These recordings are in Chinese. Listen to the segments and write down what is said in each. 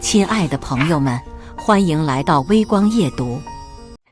亲爱的朋友们，欢迎来到微光夜读。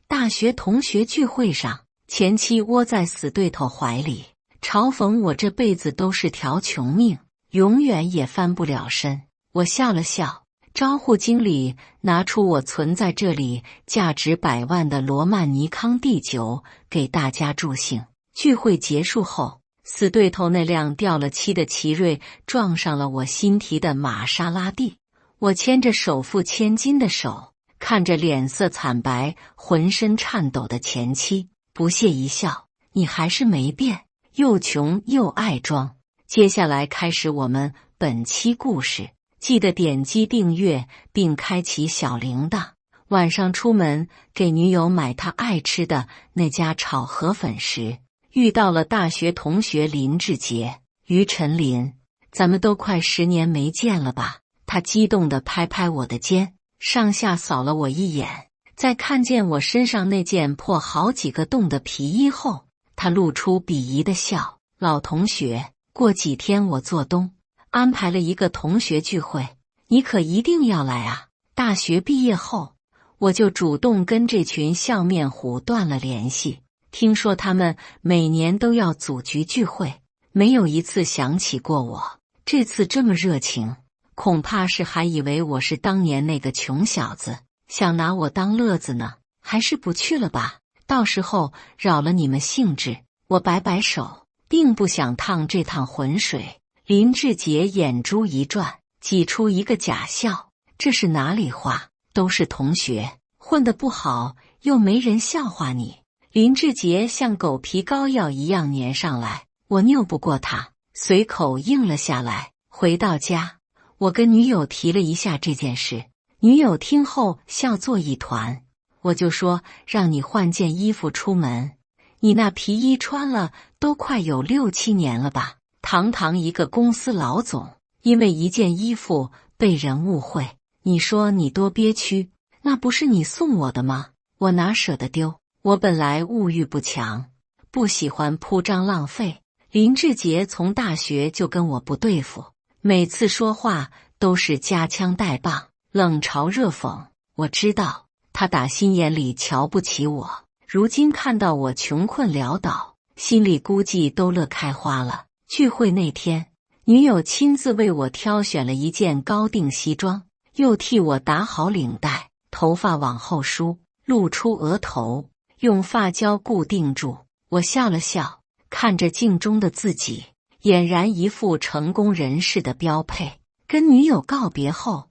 大学同学聚会上，前妻窝在死对头怀里，嘲讽我这辈子都是条穷命，永远也翻不了身。我笑了笑，招呼经理拿出我存在这里价值100万的罗曼尼康帝酒给大家助兴。聚会结束后，死对头那辆掉了漆的奇瑞撞上了我新提的玛莎拉蒂。我牵着首富千金的手，看着脸色惨白、浑身颤抖的前妻，不屑一笑：“你还是没变，又穷又爱装。”接下来开始我们本期故事，记得点击订阅并开启小铃铛。晚上出门给女友买她爱吃的那家炒河粉时，遇到了大学同学林志杰、于晨林。咱们都快10年没见了吧？他激动地拍拍我的肩，上下扫了我一眼，在看见我身上那件破好几个洞的皮衣后，他露出鄙夷的笑：“老同学，过几天我做东安排了一个同学聚会，你可一定要来啊！”大学毕业后，我就主动跟这群笑面虎断了联系。听说他们每年都要组局聚会，没有一次想起过我。这次这么热情，恐怕是还以为我是当年那个穷小子，想拿我当乐子呢。还是不去了吧，到时候扰了你们兴致。我摆摆手，并不想趟这趟浑水。林志杰眼珠一转，挤出一个假笑：“这是哪里话？都是同学，混得不好又没人笑话你。”林志杰像狗皮膏药一样粘上来，我拗不过他，随口应了下来。回到家，我跟女友提了一下这件事，女友听后笑作一团。我就说让你换件衣服出门，你那皮衣穿了都快有6、7年了吧？堂堂一个公司老总，因为一件衣服被人误会，你说你多憋屈？那不是你送我的吗？我哪舍得丢？我本来物欲不强，不喜欢铺张浪费。林志杰从大学就跟我不对付，每次说话都是夹枪带棒，冷嘲热讽。我知道他打心眼里瞧不起我，如今看到我穷困潦倒，心里估计都乐开花了。聚会那天，女友亲自为我挑选了一件高定西装，又替我打好领带，头发往后梳，露出额头，用发胶固定住。我笑了笑，看着镜中的自己，俨然一副成功人士的标配。跟女友告别后，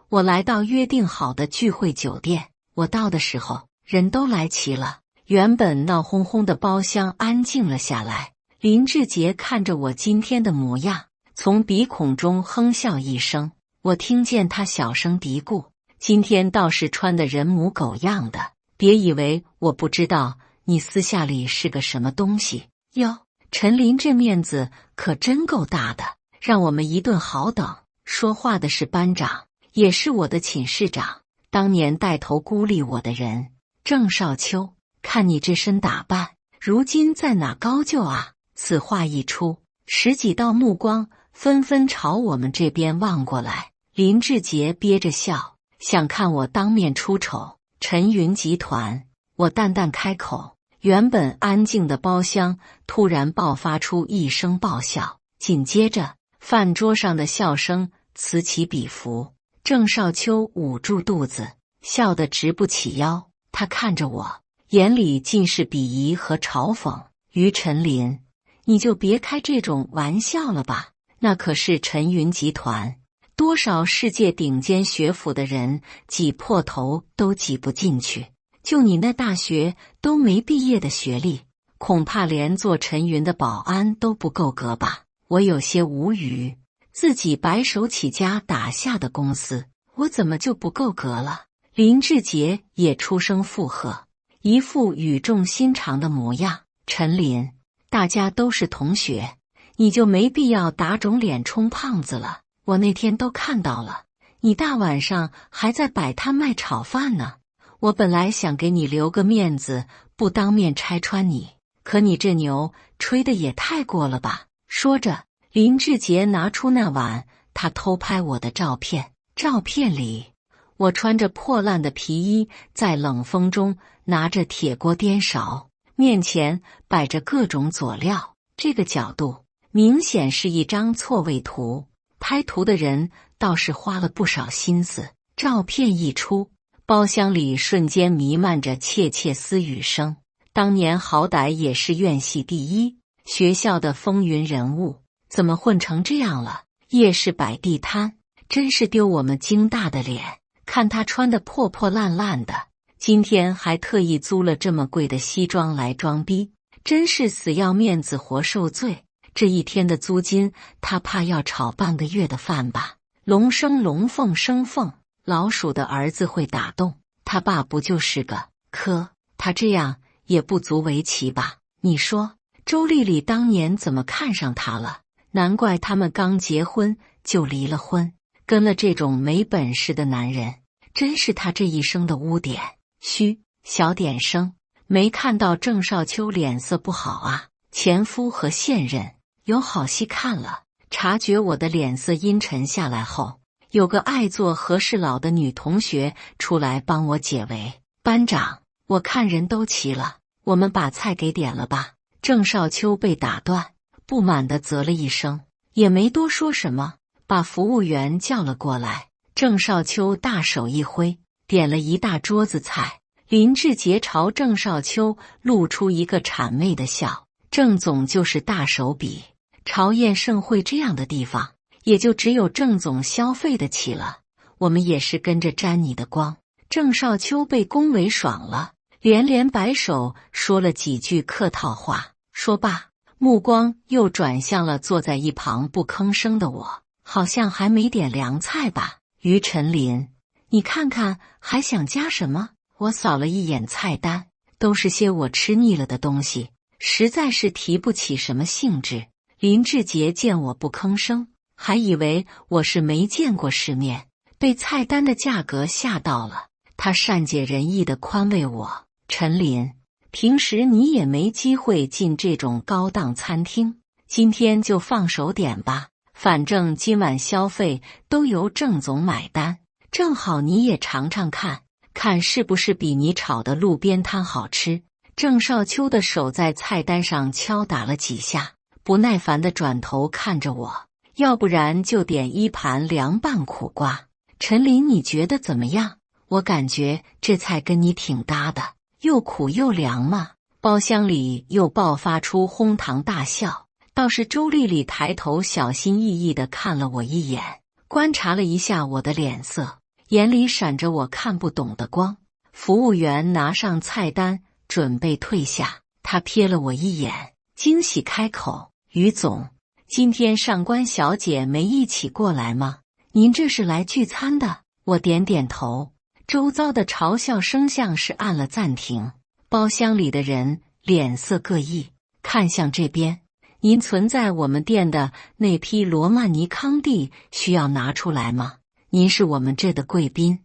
我来到约定好的聚会酒店。我到的时候，人都来齐了，原本闹哄哄的包厢安静了下来。林志杰看着我今天的模样，从鼻孔中哼笑一声。我听见他小声嘀咕：“今天倒是穿得人模狗样的，别以为我不知道你私下里是个什么东西。”哟，陈林这面子可真够大的，让我们一顿好等。说话的是班长，也是我的寝室长，当年带头孤立我的人，郑少秋。看你这身打扮，如今在哪高就啊？此话一出，10几道目光纷纷朝我们这边望过来。林志杰憋着笑，想看我当面出丑。陈云集团，我淡淡开口。原本安静的包厢突然爆发出一声爆笑，紧接着饭桌上的笑声此起彼伏。郑少秋捂住肚子，笑得直不起腰。他看着我，眼里尽是鄙夷和嘲讽。于晨林，你就别开这种玩笑了吧，那可是陈云集团，多少世界顶尖学府的人挤破头都挤不进去。就你那大学都没毕业的学历，恐怕连做陈云的保安都不够格吧？我有些无语，自己白手起家打下的公司，我怎么就不够格了？林志杰也出声附和，一副语重心长的模样。陈林，大家都是同学，你就没必要打肿脸充胖子了。我那天都看到了，你大晚上还在摆摊卖炒饭呢。我本来想给你留个面子，不当面拆穿你，可你这牛吹得也太过了吧。说着，林志杰拿出那晚他偷拍我的照片，照片里，我穿着破烂的皮衣，在冷风中拿着铁锅颠勺，面前摆着各种佐料。这个角度明显是一张错位图，拍图的人倒是花了不少心思。照片一出，包厢里瞬间弥漫着窃窃私语声。当年好歹也是院系第一，学校的风云人物，怎么混成这样了？夜市摆地摊，真是丢我们京大的脸。看他穿得破破烂烂的，今天还特意租了这么贵的西装来装逼，真是死要面子活受罪。这一天的租金，他怕要炒半个月的饭吧？龙生龙，凤生凤，老鼠的儿子会打洞，他爸不就是个？可他这样也不足为奇吧？你说周丽丽当年怎么看上他了？难怪他们刚结婚就离了婚，跟了这种没本事的男人，真是他这一生的污点。嘘，小点声，没看到郑少秋脸色不好啊？前夫和现任有好戏看了。察觉我的脸色阴沉下来后，有个爱做和事佬的女同学出来帮我解围。班长，我看人都齐了，我们把菜给点了吧。郑少秋被打断，不满地啧了一声，也没多说什么，把服务员叫了过来。郑少秋大手一挥，点了一大桌子菜。林志杰朝郑少秋露出一个谄媚的笑。郑总就是大手笔，朝宴盛会这样的地方，也就只有郑总消费得起了。我们也是跟着沾你的光。郑少秋被恭维爽了，连连摆手说了几句客套话。说罢，目光又转向了坐在一旁不吭声的我，好像还没点凉菜吧？于晨林，你看看还想加什么？我扫了一眼菜单，都是些我吃腻了的东西，实在是提不起什么兴致。林志杰见我不吭声，还以为我是没见过世面，被菜单的价格吓到了。他善解人意地宽慰我：陈林，平时你也没机会进这种高档餐厅，今天就放手点吧，反正今晚消费都由郑总买单，正好你也尝尝看，看是不是比你炒的路边摊好吃。郑少秋的手在菜单上敲打了几下，不耐烦地转头看着我，要不然就点一盘凉拌苦瓜。陈林，你觉得怎么样？我感觉这菜跟你挺搭的，又苦又凉嘛。包厢里又爆发出哄堂大笑，倒是周丽丽抬头小心翼翼地看了我一眼，观察了一下我的脸色，眼里闪着我看不懂的光。服务员拿上菜单准备退下，他瞥了我一眼，惊喜开口：于总，今天上官小姐没一起过来吗？您这是来聚餐的？我点点头，周遭的嘲笑声像是按了暂停。包厢里的人脸色各异，看向这边。您存在我们店的那批罗曼尼康帝需要拿出来吗？您是我们这的贵宾，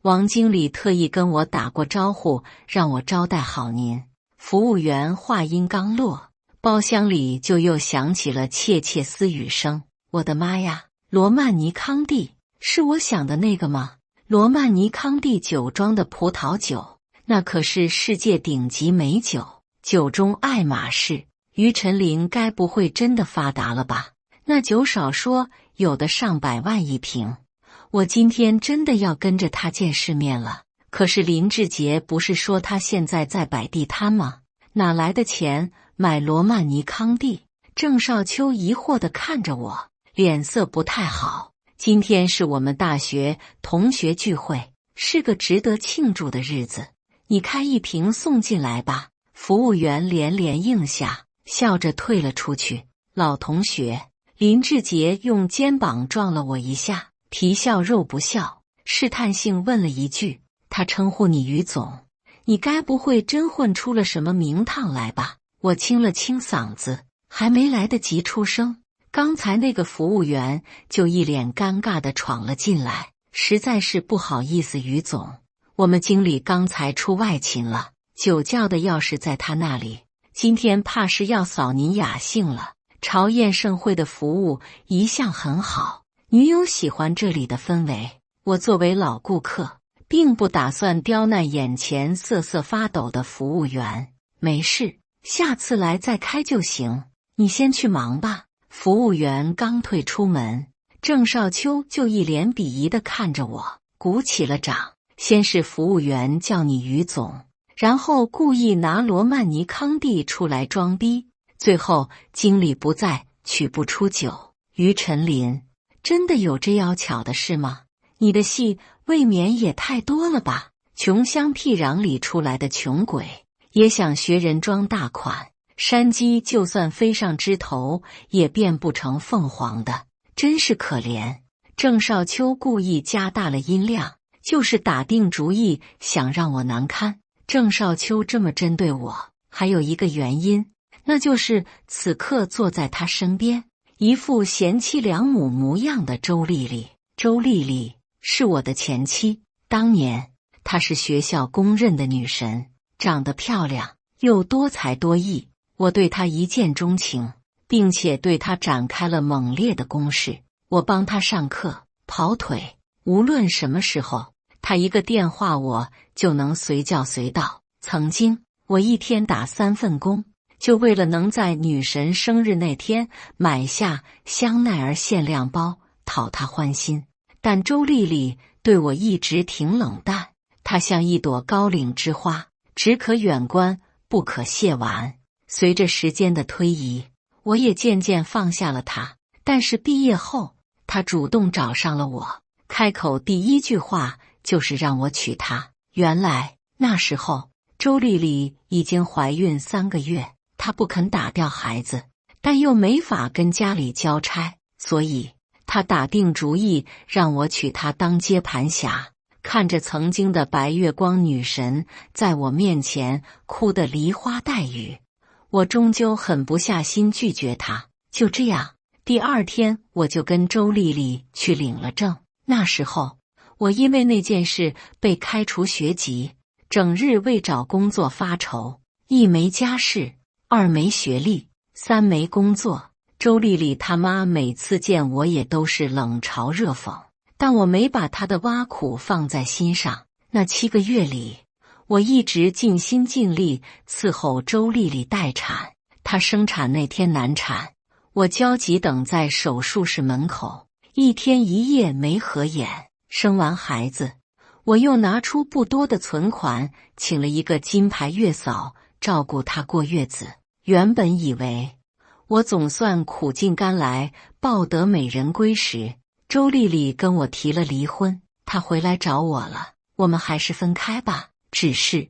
王经理特意跟我打过招呼，让我招待好您。服务员话音刚落，包厢里就又响起了窃窃私语声。我的妈呀，罗曼尼康帝是我想的那个吗？罗曼尼康帝酒庄的葡萄酒，那可是世界顶级美酒，酒中爱马仕。于晨林该不会真的发达了吧？那酒少说有的上百万一瓶。我今天真的要跟着他见世面了。可是林志杰不是说他现在在摆地摊吗？哪来的钱买罗曼尼康帝？郑少秋疑惑地看着我，脸色不太好。今天是我们大学同学聚会，是个值得庆祝的日子，你开一瓶送进来吧。服务员连连应下，笑着退了出去。老同学，林志杰用肩膀撞了我一下，皮笑肉不笑，试探性问了一句：他称呼你于总，你该不会真混出了什么名堂来吧？我清了清嗓子，还没来得及出声，刚才那个服务员就一脸尴尬地闯了进来。实在是不好意思，于总，我们经理刚才出外勤了，酒窖的钥匙在他那里，今天怕是要扫您雅兴了。朝宴盛会的服务一向很好，女友喜欢这里的氛围，我作为老顾客，并不打算刁难眼前瑟瑟发抖的服务员。没事，下次来再开就行。你先去忙吧。服务员刚退出门，郑少秋就一脸鄙夷地看着我，鼓起了掌。先是服务员叫你于总，然后故意拿罗曼尼康帝出来装逼，最后经理不在，取不出酒。于晨林，真的有这要巧的事吗？你的戏未免也太多了吧！穷乡僻壤里出来的穷鬼，也想学人装大款。山鸡就算飞上枝头，也变不成凤凰的，真是可怜。郑少秋故意加大了音量，就是打定主意想让我难堪。郑少秋这么针对我，还有一个原因，那就是此刻坐在他身边，一副贤妻良母模样的周丽丽。周丽丽是我的前妻，当年她是学校公认的女神，长得漂亮又多才多艺。我对她一见钟情，并且对她展开了猛烈的攻势。我帮她上课、跑腿，无论什么时候，她一个电话我就能随叫随到。曾经，我一天打3份工，就为了能在女神生日那天买下香奈儿限量包，讨她欢心。但周丽丽对我一直挺冷淡，她像一朵高岭之花，只可远观，不可亵玩。随着时间的推移，我也渐渐放下了她。但是毕业后，她主动找上了我，开口第一句话就是让我娶她。原来那时候周丽丽已经怀孕3个月，她不肯打掉孩子，但又没法跟家里交差，所以她打定主意让我娶她当接盘侠。看着曾经的白月光女神在我面前哭得梨花带雨，我终究狠不下心拒绝她。就这样，第2天我就跟周丽丽去领了证。那时候我因为那件事被开除学籍，整日为找工作发愁。1没家世，2没学历，3没工作。周丽丽他妈每次见我也都是冷嘲热讽，但我没把她的挖苦放在心上。那7个月里，我一直尽心尽力伺候周丽丽待产。她生产那天难产，我焦急等在手术室门口，1天1夜没合眼。生完孩子，我又拿出不多的存款，请了一个金牌月嫂照顾她过月子。原本以为我总算苦尽甘来，抱得美人归时，周丽丽跟我提了离婚。她回来找我了，我们还是分开吧。只是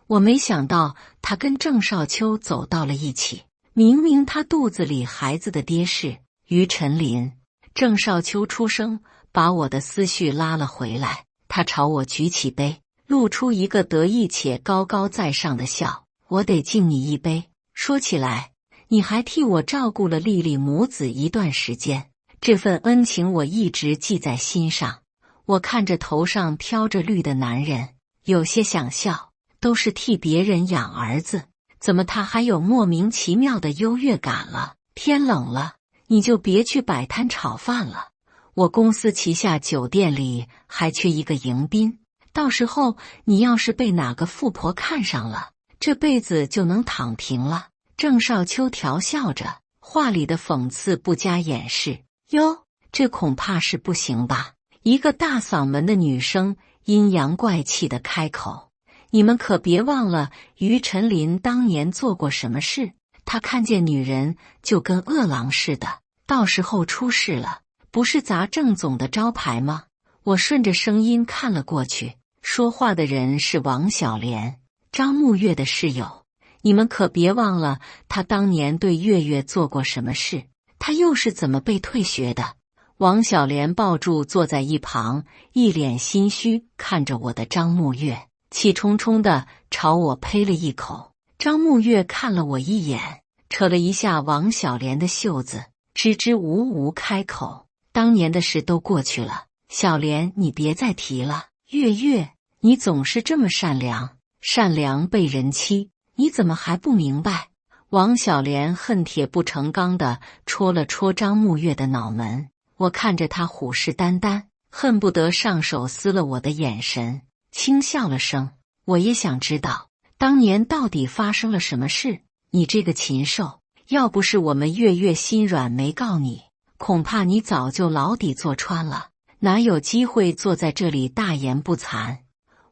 我没想到她跟郑少秋走到了一起。明明她肚子里孩子的爹是于晨林。郑少秋出声把我的思绪拉了回来，他朝我举起杯，露出一个得意且高高在上的笑。我得敬你一杯。说起来，你还替我照顾了丽丽母子一段时间，这份恩情我一直记在心上。我看着头上飘着绿的男人，有些想笑，都是替别人养儿子，怎么他还有莫名其妙的优越感了？天冷了，你就别去摆摊炒饭了。我公司旗下酒店里还缺一个迎宾，到时候你要是被哪个富婆看上了，这辈子就能躺平了。郑少秋调笑着，话里的讽刺不加掩饰。哟，这恐怕是不行吧？一个大嗓门的女生阴阳怪气的开口，你们可别忘了于晨林当年做过什么事。他看见女人就跟饿狼似的，到时候出事了，不是砸郑总的招牌吗？我顺着声音看了过去，说话的人是王小莲，张沐月的室友。你们可别忘了他当年对月月做过什么事，他又是怎么被退学的。王小莲抱住坐在一旁一脸心虚看着我的张沐月，气冲冲的朝我呸了一口。张沐月看了我一眼，扯了一下王小莲的袖子，支支吾吾开口，当年的事都过去了，小莲你别再提了。月月，你总是这么善良，善良被人欺，你怎么还不明白？王小莲恨铁不成钢地戳了戳张沐月的脑门。我看着他虎视眈眈，恨不得上手撕了我的眼神，轻笑了声。我也想知道当年到底发生了什么事。你这个禽兽，要不是我们月月心软没告你，恐怕你早就牢底坐穿了，哪有机会坐在这里大言不惭。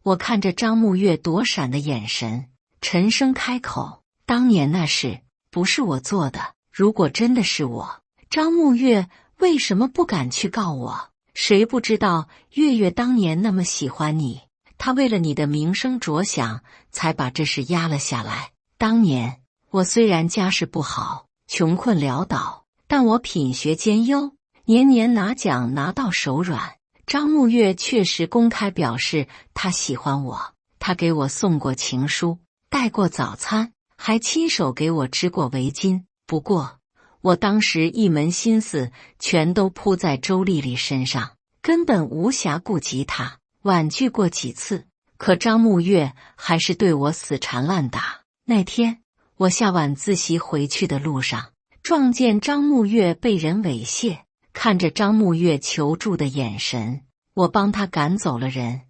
我看着张沐月躲闪的眼神，沉声开口：当年那事不是我做的，如果真的是我，张沐月为什么不敢去告我？谁不知道月月当年那么喜欢你，他为了你的名声着想，才把这事压了下来。当年我虽然家世不好，穷困潦倒，但我品学兼优，年年拿奖拿到手软。张沐月确实公开表示他喜欢我，他给我送过情书，带过早餐，还亲手给我织过围巾。不过我当时一门心思全都扑在周丽丽身上，根本无暇顾及她。婉拒过几次，可张沐月还是对我死缠烂打。那天我下晚自习回去的路上，撞见张沐月被人猥亵，看着张沐月求助的眼神，我帮他赶走了人。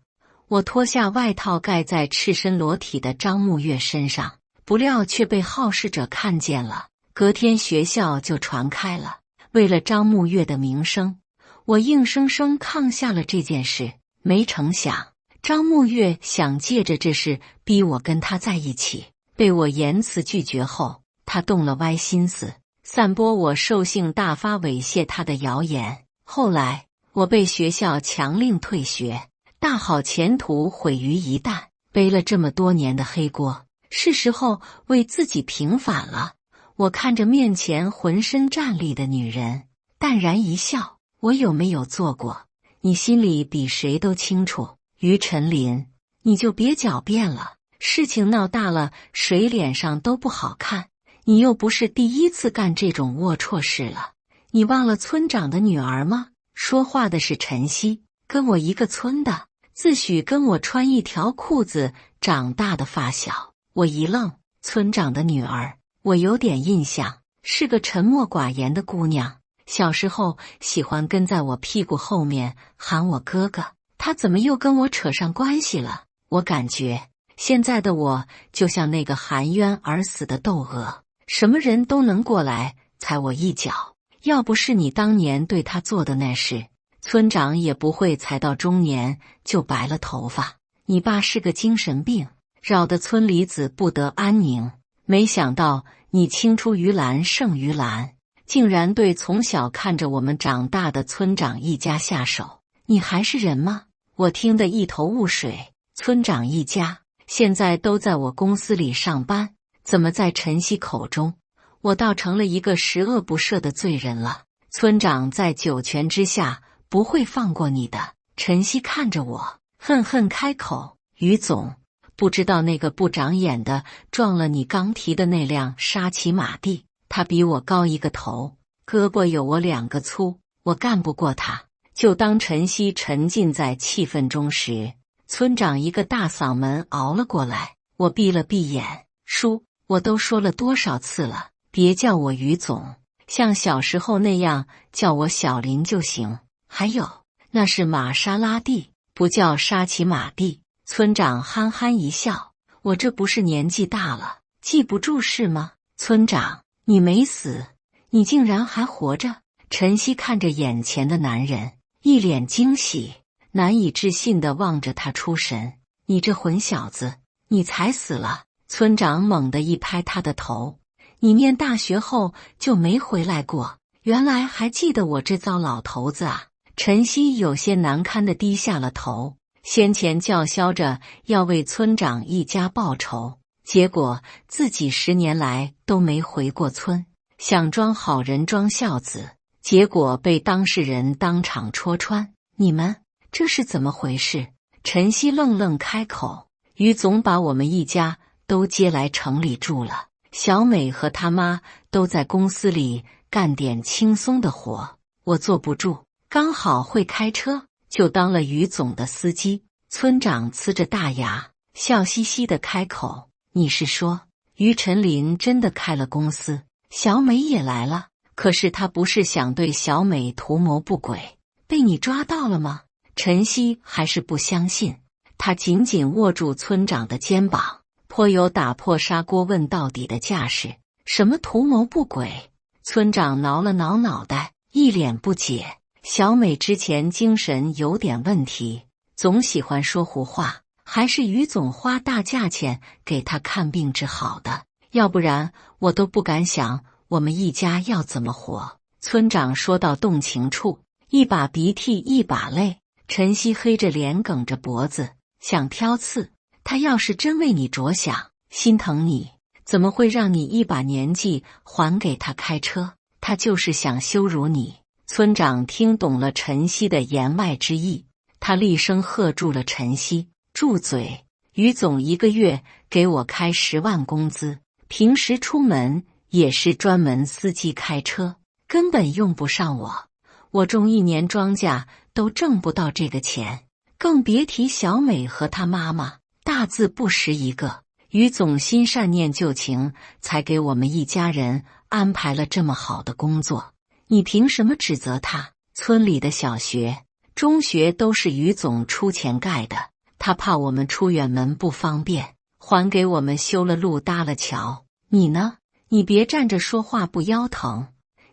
我脱下外套盖在赤身裸体的张沐月身上，不料却被好事者看见了。隔天学校就传开了。为了张沐月的名声，我硬生生抗下了这件事。没成想，张沐月想借着这事逼我跟他在一起，被我严词拒绝后，他动了歪心思，散播我兽性大发猥亵他的谣言。后来我被学校强令退学，大好前途毁于一旦，背了这么多年的黑锅，是时候为自己平反了。我看着面前浑身战栗的女人，淡然一笑：我有没有做过，你心里比谁都清楚。于晨林，你就别狡辩了，事情闹大了，谁脸上都不好看。你又不是第一次干这种龌龊事了，你忘了村长的女儿吗？说话的是晨曦，跟我一个村的，自诩跟我穿一条裤子长大的发小。我一愣，村长的女儿，我有点印象，是个沉默寡言的姑娘，小时候喜欢跟在我屁股后面喊我哥哥。她怎么又跟我扯上关系了？我感觉现在的我就像那个含冤而死的窦娥，什么人都能过来踩我一脚。要不是你当年对他做的那事，村长也不会才到中年就白了头发。你爸是个精神病，扰得村里子不得安宁。没想到你青出于蓝胜于蓝，竟然对从小看着我们长大的村长一家下手。你还是人吗？我听得一头雾水。村长一家现在都在我公司里上班，怎么在晨曦口中，我倒成了一个十恶不赦的罪人了？村长在九泉之下不会放过你的。晨曦看着我，恨恨开口：于总，不知道那个不长眼的撞了你刚提的那辆沙琪玛蒂，他比我高一个头，胳膊有我2个粗，我干不过他。就当晨曦沉浸在气氛中时，村长一个大嗓门熬了过来。我闭了闭眼，叔，我都说了多少次了，别叫我于总，像小时候那样叫我小林就行。还有，那是玛莎拉蒂，不叫沙琪玛蒂。村长憨憨一笑：我这不是年纪大了，记不住是吗？村长，你没死，你竟然还活着。晨曦看着眼前的男人，一脸惊喜，难以置信地望着他出神。你这混小子，你才死了！村长猛地一拍他的头：你念大学后就没回来过，原来还记得我这糟老头子啊！晨曦有些难堪地低下了头。先前叫嚣着要为村长一家报仇，结果自己10年来都没回过村，想装好人装孝子，结果被当事人当场戳穿。你们这是怎么回事？晨曦愣愣开口：于总把我们一家都接来城里住了，小美和她妈都在公司里干点轻松的活，我坐不住，刚好会开车，就当了于总的司机。村长呲着大牙，笑嘻嘻地开口：你是说于晨林真的开了公司，小美也来了？可是他不是想对小美图谋不轨，被你抓到了吗？陈曦还是不相信，他紧紧握住村长的肩膀，颇有打破砂锅问到底的架势。什么图谋不轨？村长挠了挠脑袋，一脸不解。小美之前精神有点问题，总喜欢说胡话，还是于总花大价钱给她看病治好的，要不然我都不敢想我们一家要怎么活。村长说到动情处，一把鼻涕一把泪。陈曦黑着脸梗着脖子想挑刺，他要是真为你着想，心疼你，怎么会让你一把年纪还给他开车？他就是想羞辱你。村长听懂了陈曦的言外之意，他厉声喝住了陈曦：住嘴！于总1个月给我开10万工资，平时出门也是专门司机开车，根本用不上我。我种1年庄稼都挣不到这个钱，更别提小美和她妈妈，大字不识一个。于总心善念旧情，才给我们一家人安排了这么好的工作，你凭什么指责他？村里的小学、中学都是于总出钱盖的，他怕我们出远门不方便，还给我们修了路搭了桥。你呢？你别站着说话不腰疼。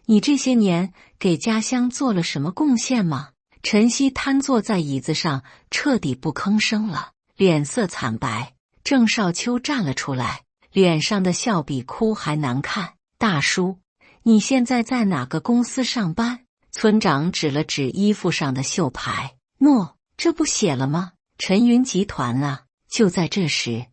你这些年给家乡做了什么贡献吗？陈曦瘫坐在椅子上，彻底不吭声了，脸色惨白。郑少秋站了出来，脸上的笑比哭还难看。大叔，你现在在哪个公司上班？村长指了指衣服上的绣牌，喏，这不写了吗？陈云集团啊。就在这时，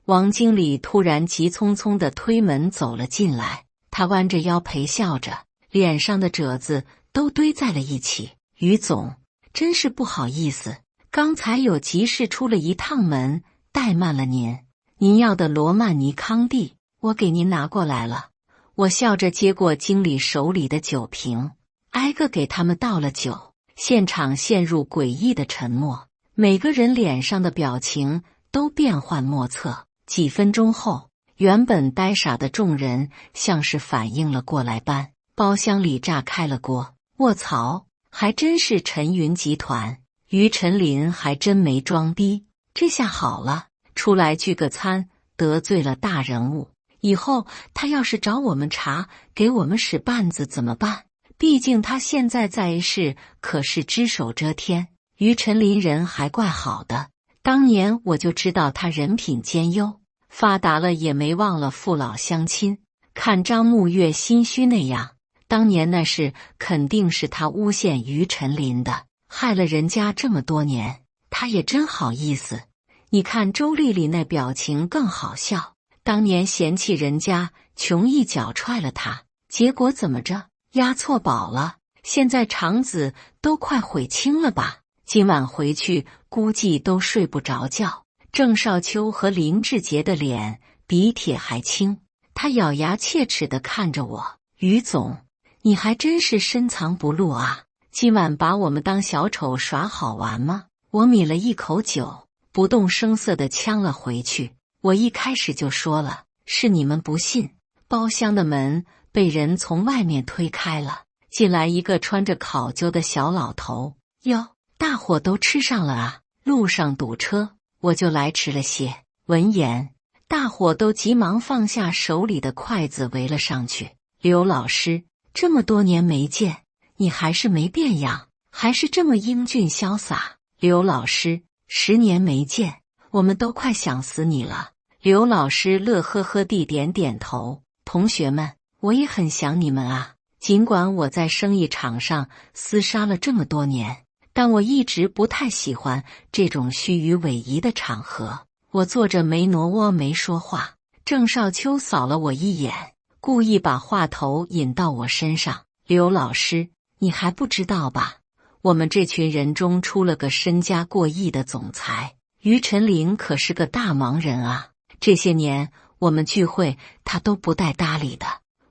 王经理突然急匆匆地推门走了进来，他弯着腰陪笑着，脸上的褶子都堆在了一起。于总，真是不好意思，刚才有急事出了一趟门，怠慢了您。您要的罗曼尼康帝，我给您拿过来了。我笑着接过经理手里的酒瓶，挨个给他们倒了酒。现场陷入诡异的沉默，每个人脸上的表情都变幻莫测。几分钟后，原本呆傻的众人像是反应了过来般，包厢里炸开了锅。卧槽，还真是陈云集团，于陈林还真没装逼，这下好了，出来聚个餐，得罪了大人物，以后他要是找我们茬，给我们使绊子怎么办？毕竟他现在在世可是只手遮天。于陈林人还怪好的，当年我就知道他人品兼优，发达了也没忘了父老乡亲。看张沐月心虚那样，当年那事肯定是他诬陷于陈林的，害了人家这么多年，他也真好意思。你看周丽丽那表情更好笑，当年嫌弃人家穷，一脚踹了他，结果怎么着？押错宝了，现在肠子都快悔青了吧？今晚回去估计都睡不着觉。郑少秋和林志杰的脸比铁还青，他咬牙切齿地看着我：于总，你还真是深藏不露啊，今晚把我们当小丑耍好玩吗？我抿了一口酒，不动声色地呛了回去。我一开始就说了，是你们不信。包厢的门被人从外面推开了，进来一个穿着考究的小老头。哟，大伙都吃上了啊，路上堵车，我就来迟了些。闻言，大伙都急忙放下手里的筷子围了上去。刘老师，这么多年没见，你还是没变样，还是这么英俊潇洒。刘老师，10年没见，我们都快想死你了。刘老师乐呵呵地点点头。同学们，我也很想你们啊。尽管我在生意场上厮杀了这么多年，但我一直不太喜欢这种虚与委蛇的场合。我坐着没挪窝没说话。郑少秋扫了我一眼，故意把话头引到我身上。刘老师，你还不知道吧？我们这群人中出了个身家过亿的总裁，于陈林可是个大忙人啊。这些年我们聚会他都不带搭理的。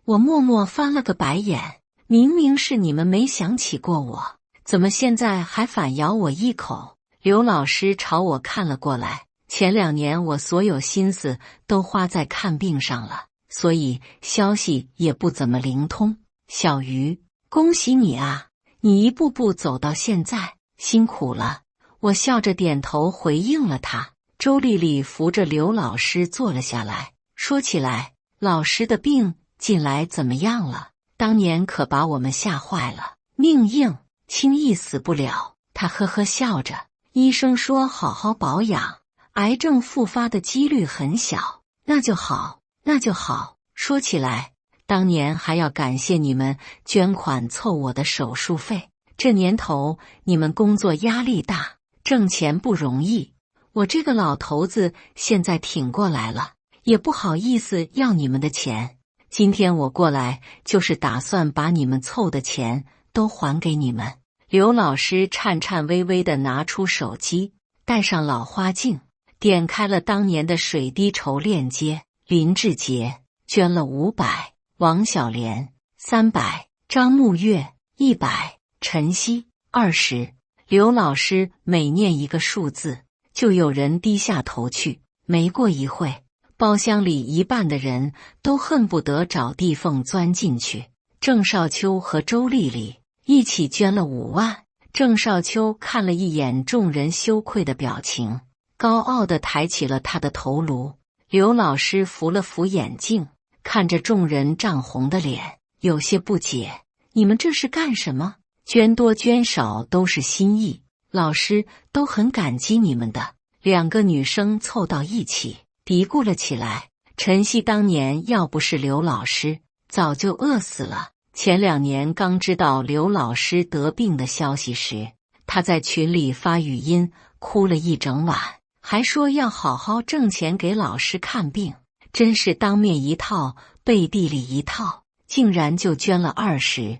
我默默翻了个白眼，明明是你们没想起过我，怎么现在还反咬我一口？刘老师朝我看了过来，前2年我所有心思都花在看病上了，所以消息也不怎么灵通。小于，恭喜你啊，你一步步走到现在，辛苦了。我笑着点头回应了他。周丽丽扶着刘老师坐了下来，说起来，老师的病近来怎么样了？当年可把我们吓坏了，命硬，轻易死不了。他呵呵笑着，医生说好好保养，癌症复发的几率很小。那就好，那就好。说起来，当年还要感谢你们捐款凑我的手术费。这年头你们工作压力大，挣钱不容易，我这个老头子现在挺过来了，也不好意思要你们的钱。今天我过来就是打算把你们凑的钱都还给你们。刘老师颤颤巍巍地拿出手机，带上老花镜，点开了当年的水滴筹链接。林志杰捐了500，王小莲300，张沐月100，陈曦20。刘老师每念一个数字，就有人低下头去。没过一会，包厢里一半的人都恨不得找地缝钻进去。郑少秋和周丽丽一起捐了5万。郑少秋看了一眼众人羞愧的表情，高傲地抬起了他的头颅。刘老师扶了扶眼镜，看着众人涨红的脸，有些不解：你们这是干什么？捐多捐少都是心意，老师都很感激你们的。2个女生凑到一起嘀咕了起来。陈曦当年要不是刘老师，早就饿死了。前2年刚知道刘老师得病的消息时，他在群里发语音哭了一整晚，还说要好好挣钱给老师看病。真是当面一套背地里一套，竟然就捐了20。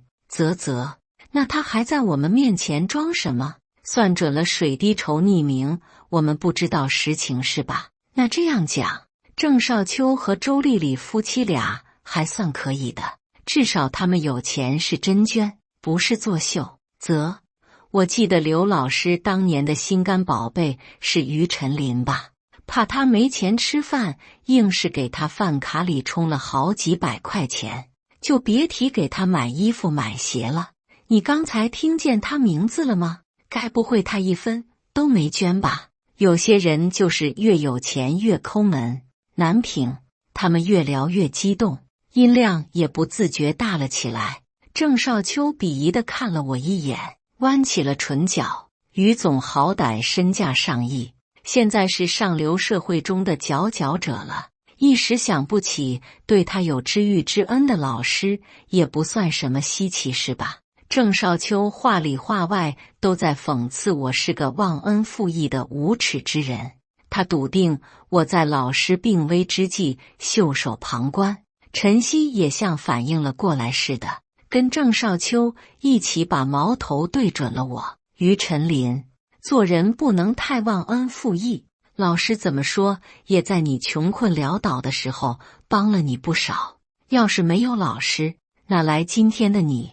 那他还在我们面前装什么？算准了水滴筹匿名，我们不知道实情是吧？那这样讲，郑少秋和周丽丽夫妻俩还算可以的，至少他们有钱是真捐，不是作秀。我记得刘老师当年的心肝宝贝是于晨林吧？怕他没钱吃饭，硬是给他饭卡里充了好几百块钱，就别提给他买衣服买鞋了。你刚才听见他名字了吗？该不会他一分都没捐吧？有些人就是越有钱越抠门。南平，他们越聊越激动，音量也不自觉大了起来。郑少秋鄙夷地看了我一眼，弯起了唇角。于总好歹身价上亿，现在是上流社会中的佼佼者了，一时想不起对他有知遇之恩的老师，也不算什么稀奇事吧？郑少秋话里话外都在讽刺我是个忘恩负义的无耻之人。他笃定我在老师病危之际袖手旁观。陈曦也像反应了过来似的，跟郑少秋一起把矛头对准了我。于晨林，做人不能太忘恩负义，老师怎么说也在你穷困潦倒的时候帮了你不少，要是没有老师，哪来今天的你？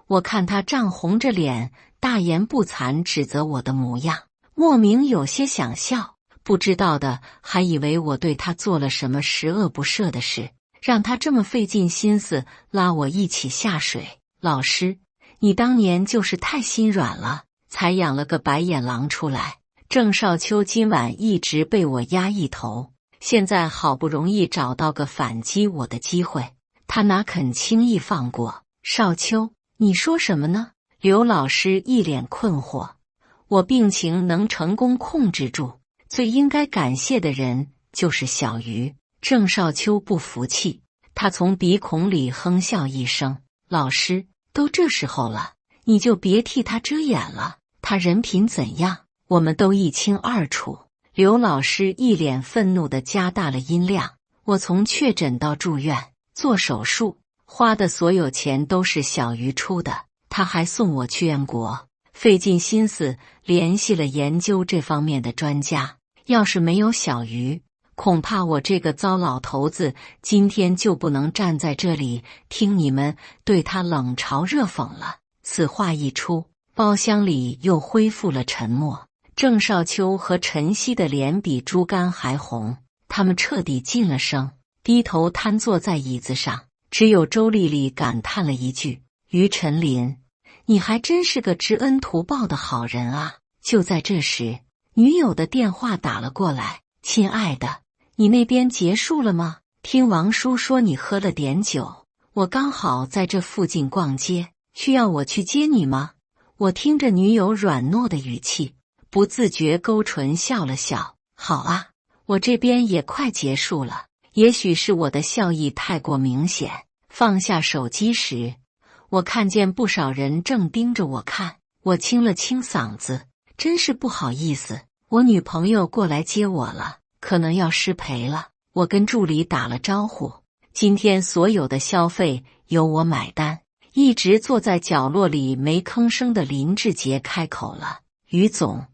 我看他涨红着脸，大言不惭指责我的模样，莫名有些想笑。不知道的还以为我对他做了什么十恶不赦的事，让他这么费尽心思拉我一起下水。老师，你当年就是太心软了，才养了个白眼狼出来。郑少秋今晚一直被我压一头，现在好不容易找到个反击我的机会，他哪肯轻易放过。少秋，你说什么呢？刘老师一脸困惑。我病情能成功控制住，最应该感谢的人就是小鱼。郑少秋不服气，他从鼻孔里哼笑一声：老师，都这时候了，你就别替他遮掩了，他人品怎样，我们都一清二楚。刘老师一脸愤怒地加大了音量：我从确诊到住院做手术，花的所有钱都是小鱼出的，他还送我去燕国，费尽心思联系了研究这方面的专家。要是没有小鱼，恐怕我这个糟老头子今天就不能站在这里听你们对他冷嘲热讽了。此话一出，包厢里又恢复了沉默。郑少秋和陈曦的脸比猪肝还红，他们彻底噤了声，低头瘫坐在椅子上。只有周丽丽感叹了一句：于晨林，你还真是个知恩图报的好人啊。就在这时，女友的电话打了过来：“亲爱的，你那边结束了吗？听王叔说你喝了点酒，我刚好在这附近逛街，需要我去接你吗？”我听着女友软糯的语气，不自觉勾唇笑了笑：“好啊，我这边也快结束了。”也许是我的笑意太过明显，放下手机时，我看见不少人正盯着我看。我清了清嗓子：“真是不好意思，我女朋友过来接我了，可能要失陪了。”我跟助理打了招呼：“今天所有的消费由我买单。”一直坐在角落里没吭声的林志杰开口了：“于总，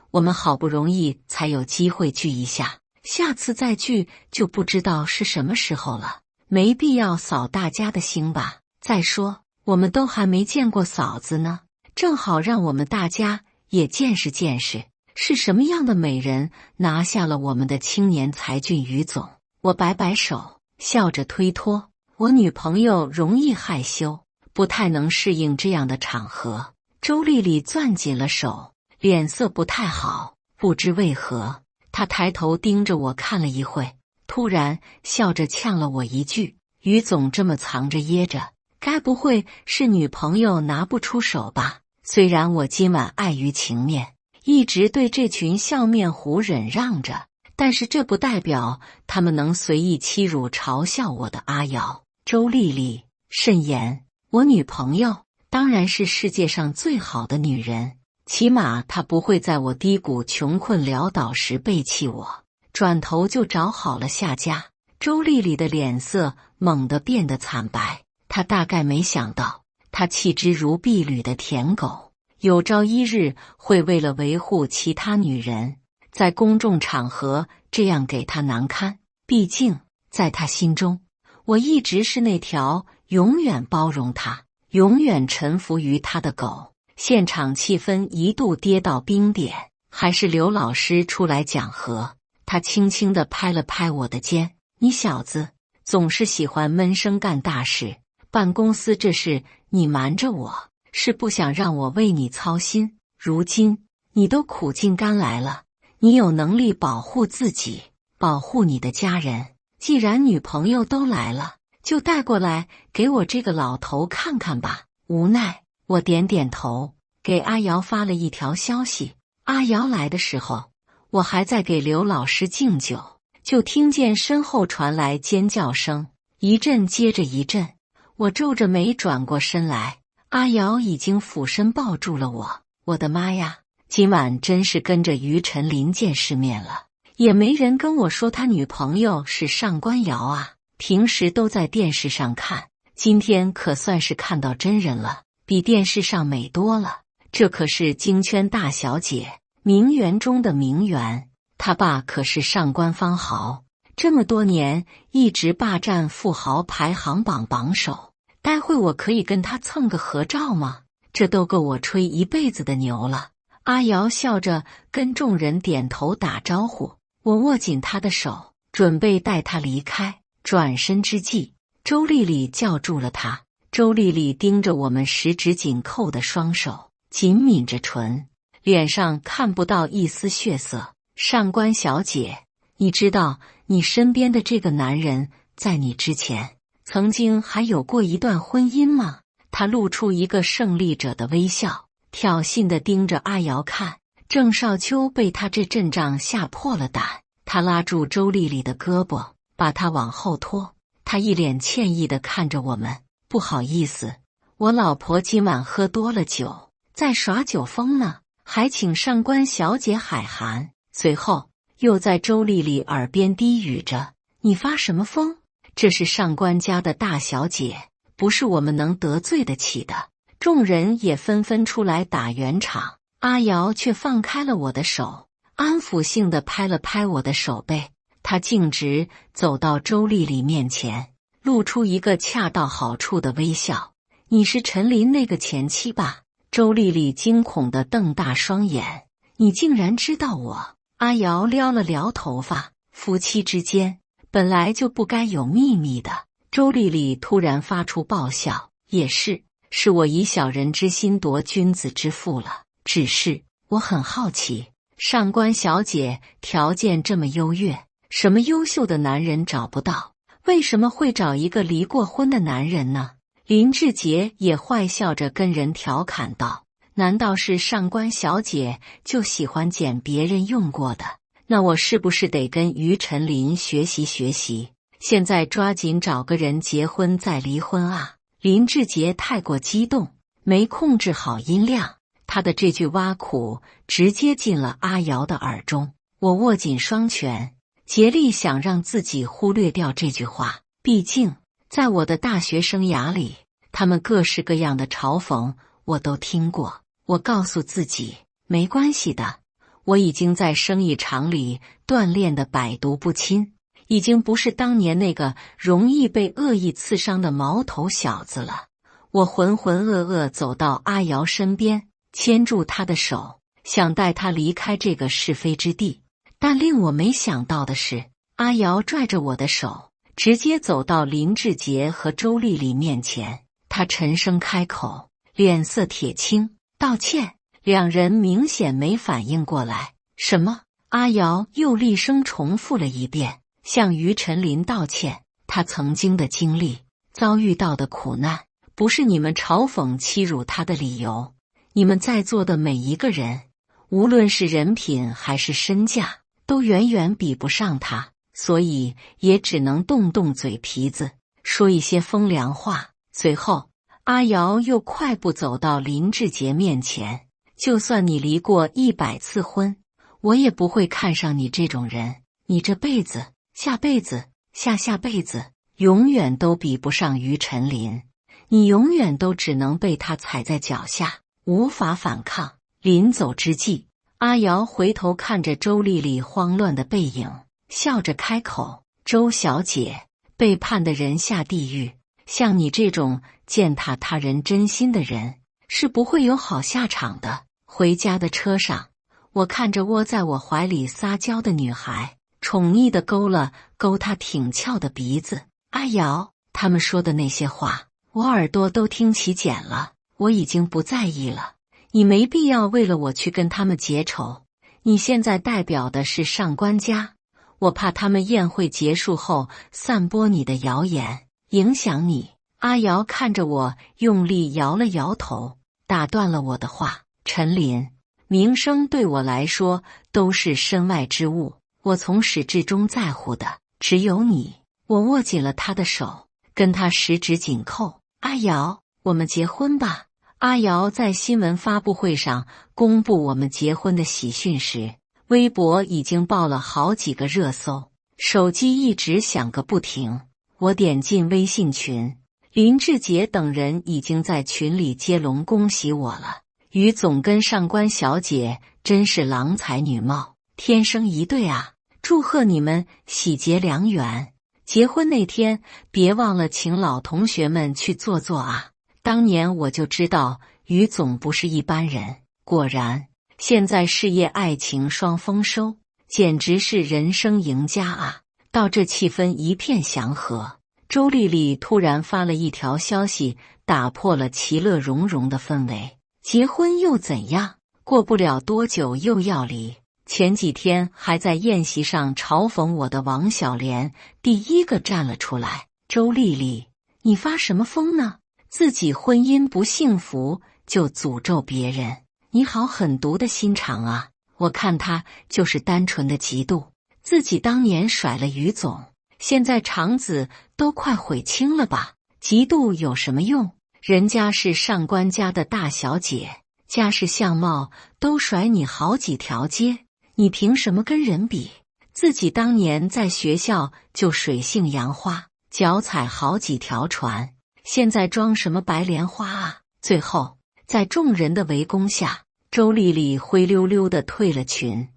我们好不容易才有机会聚一下，下次再聚就不知道是什么时候了，没必要扫大家的兴吧。再说，我们都还没见过嫂子呢，正好让我们大家也见识见识，是什么样的美人拿下了我们的青年才俊于总。”我摆摆手，笑着推脱：“我女朋友容易害羞，不太能适应这样的场合。”周丽丽攥紧了手，脸色不太好。不知为何，她抬头盯着我看了一会，突然笑着呛了我一句：“于总这么藏着掖着，该不会是女朋友拿不出手吧？”虽然我今晚碍于情面，一直对这群笑面虎忍让着，但是这不代表他们能随意欺辱嘲笑我的阿瑶。周丽丽慎言，我女朋友当然是世界上最好的女人，起码她不会在我低谷穷困潦倒时背弃我，转头就找好了下家。周丽丽的脸色猛地变得惨白，她大概没想到，她弃之如敝履的舔狗，有朝一日会为了维护其他女人，在公众场合这样给她难堪。毕竟在她心中，我一直是那条永远包容她、永远臣服于她的狗。现场气氛一度跌到冰点，还是刘老师出来讲和。他轻轻地拍了拍我的肩：“你小子总是喜欢闷声干大事，办公司这事你瞒着我，是不想让我为你操心。如今你都苦尽甘来了，你有能力保护自己，保护你的家人。既然女朋友都来了，就带过来给我这个老头看看吧。”无奈我点点头，给阿瑶发了一条消息。阿瑶来的时候，我还在给刘老师敬酒，就听见身后传来尖叫声，一阵接着一阵。我皱着眉转过身来，阿瑶已经俯身抱住了我。我的妈呀，今晚真是跟着于晨林见世面了，也没人跟我说他女朋友是上官瑶啊。平时都在电视上看，今天可算是看到真人了，比电视上美多了。这可是京圈大小姐，名媛中的名媛，他爸可是上官芳豪，这么多年一直霸占富豪排行榜榜首。待会我可以跟他蹭个合照吗？这都够我吹一辈子的牛了。阿瑶笑着跟众人点头打招呼，我握紧他的手，准备带他离开。转身之际，周丽丽叫住了他。周丽丽盯着我们十指紧扣的双手，紧抿着唇，脸上看不到一丝血色。上官小姐，你知道你身边的这个男人在你之前曾经还有过一段婚姻吗？他露出一个胜利者的微笑，挑衅地盯着阿瑶看。郑少秋被他这阵仗吓破了胆，他拉住周丽丽的胳膊，把她往后拖。他一脸歉意地看着我们，不好意思，我老婆今晚喝多了酒，在耍酒疯呢，还请上官小姐海涵。随后又在周丽丽耳边低语着：“你发什么疯？这是上官家的大小姐，不是我们能得罪得起的。”众人也纷纷出来打圆场，阿瑶却放开了我的手，安抚性地拍了拍我的手背。她径直走到周丽丽面前，露出一个恰到好处的微笑：“你是陈琳那个前妻吧？”周丽丽惊恐地瞪大双眼：“你竟然知道我？”阿瑶撩了撩头发，夫妻之间本来就不该有秘密的。周丽丽突然发出爆笑：“也是，是我以小人之心夺君子之腹了。只是我很好奇，上官小姐条件这么优越，什么优秀的男人找不到，为什么会找一个离过婚的男人呢？林志杰也坏笑着跟人调侃道：难道是上官小姐就喜欢捡别人用过的？那我是不是得跟于晨林学习学习？现在抓紧找个人结婚再离婚啊！林志杰太过激动，没控制好音量，他的这句挖苦直接进了阿瑶的耳中。我握紧双拳，竭力想让自己忽略掉这句话。毕竟在我的大学生涯里，他们各式各样的嘲讽我都听过。我告诉自己，没关系的，我已经在生意场里锻炼的百毒不侵，已经不是当年那个容易被恶意刺伤的毛头小子了。我浑浑噩噩走到阿瑶身边，牵住她的手，想带她离开这个是非之地。但令我没想到的是，阿瑶拽着我的手，直接走到林志杰和周丽丽面前。她沉声开口，脸色铁青，道歉。两人明显没反应过来。什么？阿瑶又厉声重复了一遍，向于晨林道歉。他曾经的经历，遭遇到的苦难，不是你们嘲讽欺辱他的理由。你们在座的每一个人，无论是人品还是身价，都远远比不上他，所以也只能动动嘴皮子，说一些风凉话。随后，阿瑶又快步走到林志杰面前。就算你离过100次婚，我也不会看上你这种人。你这辈子、下辈子、下下辈子，永远都比不上于晨林。你永远都只能被他踩在脚下，无法反抗。临走之际，阿瑶回头看着周丽丽慌乱的背影，笑着开口：周小姐，背叛的人下地狱，像你这种践踏他人真心的人，是不会有好下场的。回家的车上，我看着窝在我怀里撒娇的女孩，宠溺地勾了勾她挺翘的鼻子。阿瑶，他们说的那些话，我耳朵都听起茧了。我已经不在意了，你没必要为了我去跟他们结仇。你现在代表的是上官家，我怕他们宴会结束后散播你的谣言，影响你。阿瑶看着我，用力摇了摇头，打断了我的话。陈林，名声对我来说都是身外之物，我从始至终在乎的只有你。我握紧了他的手，跟他十指紧扣。阿瑶，我们结婚吧。阿瑶在新闻发布会上公布我们结婚的喜讯时，微博已经爆了好几个热搜，手机一直响个不停。我点进微信群，林志杰等人已经在群里接龙恭喜我了。于总跟上官小姐真是郎才女貌，天生一对啊！祝贺你们喜结良缘。结婚那天别忘了请老同学们去坐坐啊！当年我就知道于总不是一般人，果然现在事业爱情双丰收，简直是人生赢家啊！到这气氛一片祥和，周丽丽突然发了一条消息，打破了其乐融融的氛围。结婚又怎样？过不了多久又要离。前几天还在宴席上嘲讽我的王小莲第一个站了出来。周丽丽，你发什么疯呢？自己婚姻不幸福就诅咒别人，你好狠毒的心肠啊！我看他就是单纯的嫉妒，自己当年甩了于总，现在肠子都快悔青了吧？嫉妒有什么用？人家是上官家的大小姐，家世相貌都甩你好几条街，你凭什么跟人比？自己当年在学校就水性杨花，脚踩好几条船，现在装什么白莲花啊？最后，在众人的围攻下，周丽丽灰溜溜地退了群。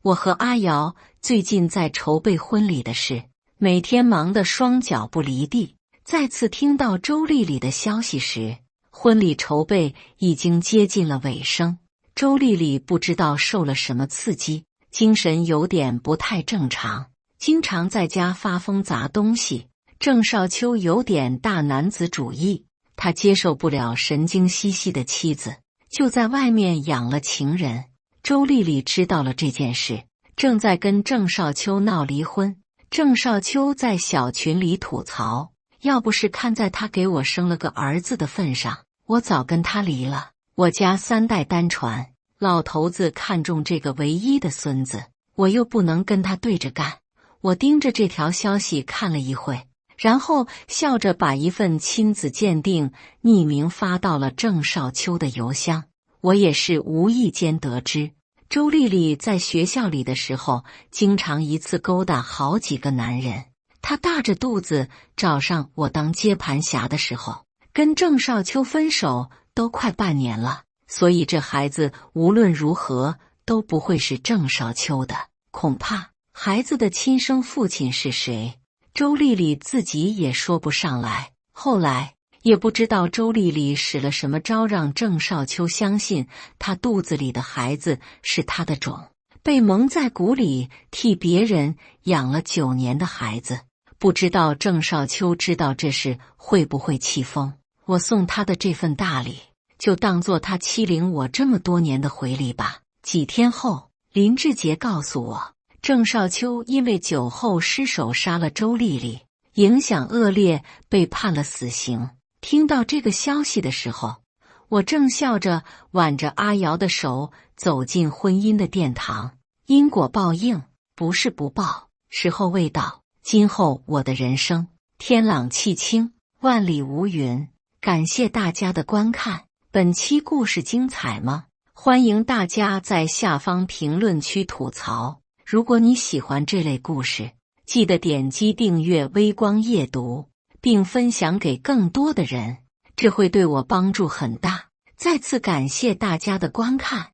我和阿瑶最近在筹备婚礼的事，每天忙得双脚不离地。再次听到周丽丽的消息时，婚礼筹备已经接近了尾声。周丽丽不知道受了什么刺激，精神有点不太正常，经常在家发疯砸东西。郑少秋有点大男子主义，他接受不了神经兮兮的妻子，就在外面养了情人。周丽丽知道了这件事，正在跟郑少秋闹离婚。郑少秋在小群里吐槽，要不是看在他给我生了个儿子的份上，我早跟他离了。我家3代单传，老头子看中这个唯一的孙子，我又不能跟他对着干。我盯着这条消息看了一会，然后笑着把一份亲子鉴定匿名发到了郑少秋的邮箱。我也是无意间得知，周丽丽在学校里的时候，经常一次勾搭好几个男人。她大着肚子找上我当接盘侠的时候，跟郑少秋分手都快半年了，所以这孩子无论如何都不会是郑少秋的。恐怕孩子的亲生父亲是谁，周丽丽自己也说不上来。后来也不知道周丽丽使了什么招，让郑少秋相信她肚子里的孩子是她的种，被蒙在鼓里替别人养了9年的孩子。不知道郑少秋知道这事会不会气疯。我送他的这份大礼，就当作他欺凌我这么多年的回礼吧。几天后，林志杰告诉我，郑少秋因为酒后失手杀了周丽丽，影响恶劣，被判了死刑。听到这个消息的时候，我正笑着挽着阿瑶的手走进婚姻的殿堂。因果报应，不是不报，时候未到。今后我的人生天朗气清，万里无云。感谢大家的观看，本期故事精彩吗？欢迎大家在下方评论区吐槽。如果你喜欢这类故事，记得点击订阅微光夜读，并分享给更多的人，这会对我帮助很大。再次感谢大家的观看。